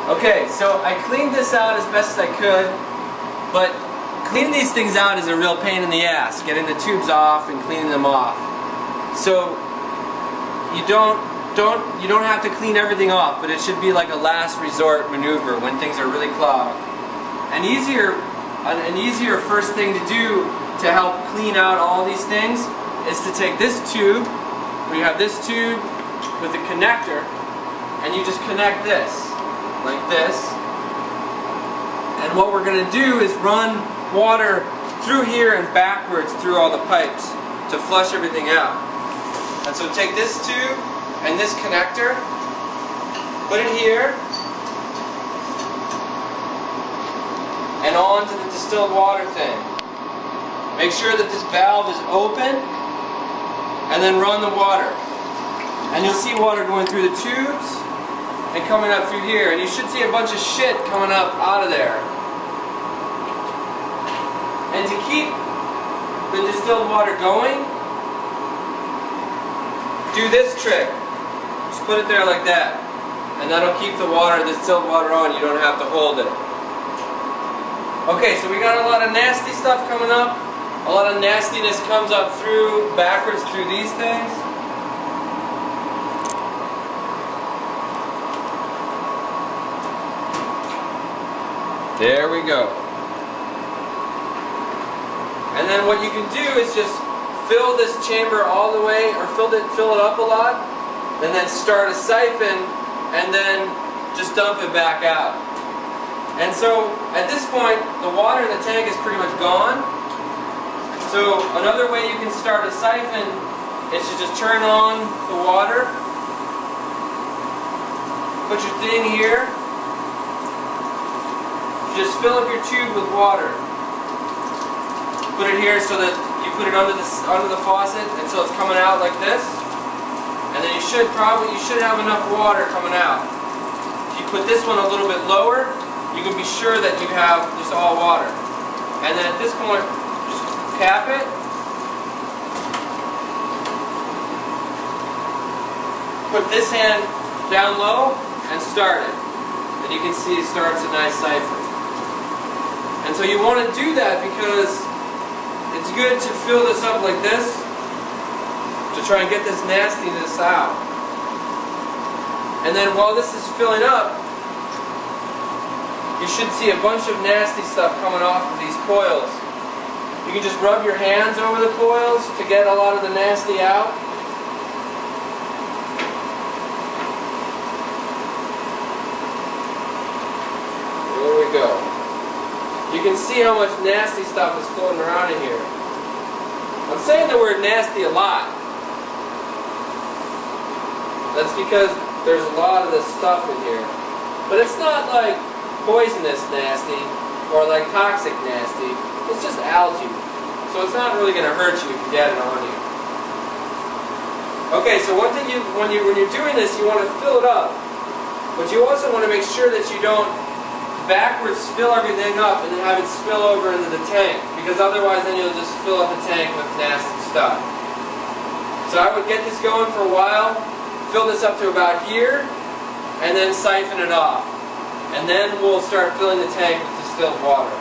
Okay, so I cleaned this out as best as I could, but cleaning these things out is a real pain in the ass, getting the tubes off and cleaning them off. So you don't have to clean everything off, but it should be like a last resort maneuver when things are really clogged. An easier first thing to do to help clean out all these things is to take this tube, where you have this tube with a connector, and you just connect this, like this. And what we're going to do is run water through here and backwards through all the pipes to flush everything out. And so take this tube and this connector, put it here, and on to the distilled water thing. Make sure that this valve is open, and then run the water. And you'll see water going through the tubes and coming up through here. And you should see a bunch of shit coming up out of there. And to keep the distilled water going, do this trick. Just put it there like that. And that'll keep the water, the distilled water on. You don't have to hold it. Okay, so we got a lot of nasty stuff coming up. A lot of nastiness comes up through, backwards through these things. There we go. And then what you can do is just fill this chamber all the way, or fill it up a lot, and then start a siphon, and then just dump it back out. And so at this point, the water in the tank is pretty much gone. So another way you can start a siphon is to just turn on the water, put your thing here, just fill up your tube with water. Put it here so that you put it under the faucet, and so it's coming out like this. And then you should have enough water coming out. If you put this one a little bit lower, you can be sure that you have just all water. And then at this point, just cap it. Put this hand down low and start it. And you can see it starts a nice siphon. And so you want to do that because it's good to fill this up like this to try and get this nastiness out. And then while this is filling up, you should see a bunch of nasty stuff coming off of these coils. You can just rub your hands over the coils to get a lot of the nasty out. There we go. You can see how much nasty stuff is floating around in here. I'm saying the word nasty a lot. That's because there's a lot of this stuff in here. But it's not like poisonous nasty or like toxic nasty. It's just algae. So it's not really going to hurt you if you get it on you. Okay, so one thing when you're doing this, you want to fill it up. But you also want to make sure that you don't backwards fill everything up and then have it spill over into the tank, because otherwise then you'll just fill up the tank with nasty stuff. So I would get this going for a while, fill this up to about here, and then siphon it off. And then we'll start filling the tank with distilled water.